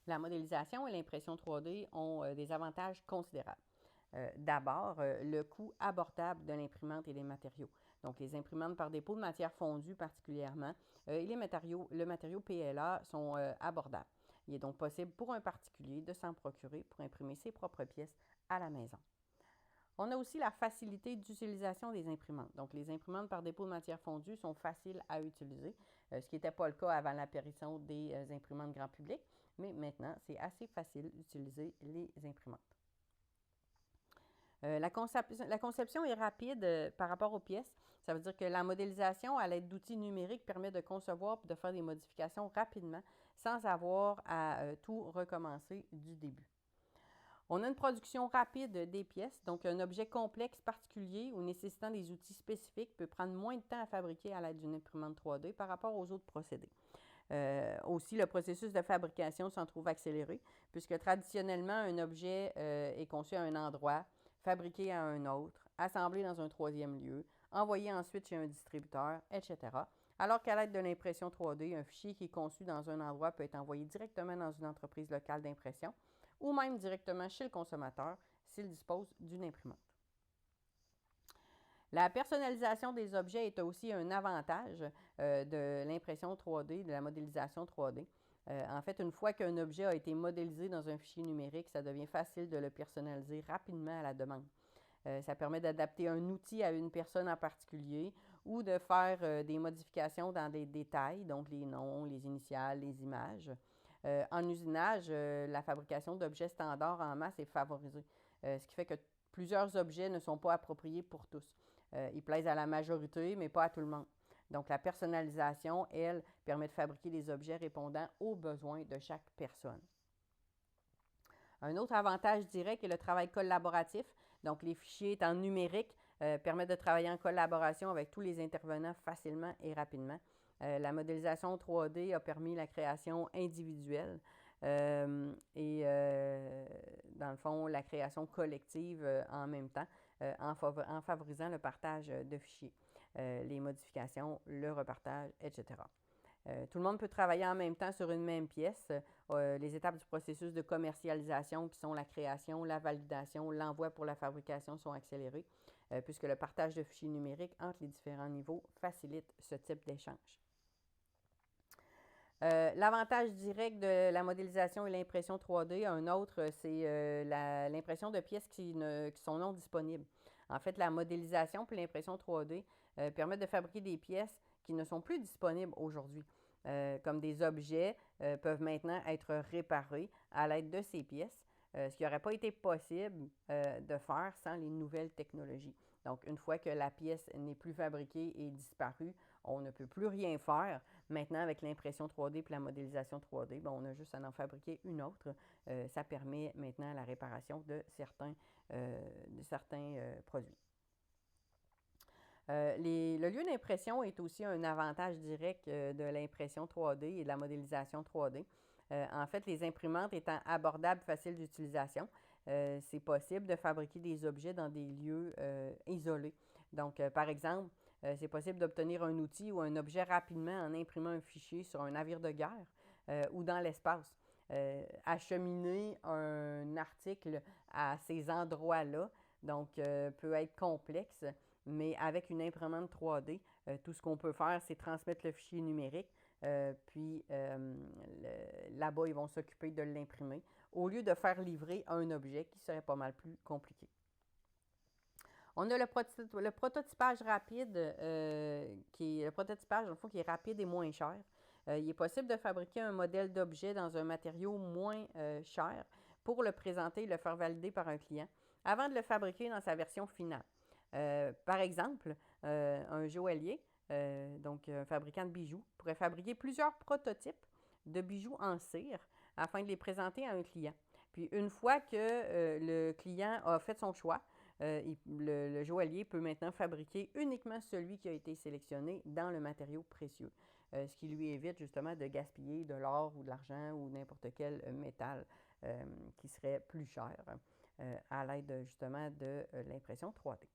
La modélisation et l'impression 3D ont des avantages considérables. D'abord, le coût abordable de l'imprimante et des matériaux. Donc, les imprimantes par dépôt de matière fondue particulièrement et le matériau PLA sont abordables. Il est donc possible pour un particulier de s'en procurer pour imprimer ses propres pièces à la maison. On a aussi la facilité d'utilisation des imprimantes. Donc, les imprimantes par dépôt de matière fondue sont faciles à utiliser, ce qui n'était pas le cas avant l'apparition des imprimantes grand public, mais maintenant, c'est assez facile d'utiliser les imprimantes. La conception est rapide par rapport aux pièces. Ça veut dire que la modélisation à l'aide d'outils numériques permet de concevoir et de faire des modifications rapidement sans avoir à tout recommencer du début. On a une production rapide des pièces, donc un objet complexe particulier ou nécessitant des outils spécifiques peut prendre moins de temps à fabriquer à l'aide d'une imprimante 3D par rapport aux autres procédés. Aussi, le processus de fabrication s'en trouve accéléré, puisque traditionnellement, un objet est conçu à un endroit, fabriqué à un autre, assemblé dans un troisième lieu, envoyé ensuite chez un distributeur, etc. Alors qu'à l'aide de l'impression 3D, un fichier qui est conçu dans un endroit peut être envoyé directement dans une entreprise locale d'impression ou même directement chez le consommateur s'il dispose d'une imprimante. La personnalisation des objets est aussi un avantage de l'impression 3D, de la modélisation 3D. En fait, une fois qu'un objet a été modélisé dans un fichier numérique, ça devient facile de le personnaliser rapidement à la demande. Ça permet d'adapter un outil à une personne en particulier ou de faire des modifications dans des détails, donc les noms, les initiales, les images. En usinage, la fabrication d'objets standards en masse est favorisée, ce qui fait que plusieurs objets ne sont pas appropriés pour tous. Ils plaisent à la majorité, mais pas à tout le monde. Donc, la personnalisation, elle, permet de fabriquer des objets répondant aux besoins de chaque personne. Un autre avantage direct est le travail collaboratif. Donc, les fichiers étant numériques permettent de travailler en collaboration avec tous les intervenants facilement et rapidement. La modélisation 3D a permis la création individuelle et, dans le fond, la création collective en même temps, en favorisant le partage de fichiers, les modifications, le repartage, etc. Tout le monde peut travailler en même temps sur une même pièce. Les étapes du processus de commercialisation, qui sont la création, la validation, l'envoi pour la fabrication, sont accélérées, puisque le partage de fichiers numériques entre les différents niveaux facilite ce type d'échange. L'avantage direct de la modélisation et l'impression 3D, un autre, c'est l'impression de pièces qui sont non disponibles. En fait, la modélisation puis l'impression 3D permettent de fabriquer des pièces qui ne sont plus disponibles aujourd'hui. Comme des objets peuvent maintenant être réparés à l'aide de ces pièces, ce qui n'aurait pas été possible de faire sans les nouvelles technologies. Donc, une fois que la pièce n'est plus fabriquée et disparue, on ne peut plus rien faire. Maintenant, avec l'impression 3D et la modélisation 3D, bien, on a juste à en fabriquer une autre. Ça permet maintenant la réparation de certains produits. Le lieu d'impression est aussi un avantage direct de l'impression 3D et de la modélisation 3D. En fait, les imprimantes étant abordables, faciles d'utilisation, c'est possible de fabriquer des objets dans des lieux isolés. Donc, par exemple, c'est possible d'obtenir un outil ou un objet rapidement en imprimant un fichier sur un navire de guerre ou dans l'espace. Acheminer un article à ces endroits-là, donc, peut être complexe, mais avec une imprimante 3D, tout ce qu'on peut faire, c'est transmettre le fichier numérique, puis là-bas, ils vont s'occuper de l'imprimer, au lieu de faire livrer un objet qui serait pas mal plus compliqué. On a le prototypage rapide, le prototypage, dans le fond, qui est rapide et moins cher. Il est possible de fabriquer un modèle d'objet dans un matériau moins cher pour le présenter et le faire valider par un client avant de le fabriquer dans sa version finale. Par exemple, un joaillier, donc un fabricant de bijoux, pourrait fabriquer plusieurs prototypes de bijoux en cire afin de les présenter à un client. Puis une fois que le client a fait son choix, le joaillier peut maintenant fabriquer uniquement celui qui a été sélectionné dans le matériau précieux, ce qui lui évite justement de gaspiller de l'or ou de l'argent ou n'importe quel métal qui serait plus cher à l'aide justement de l'impression 3D.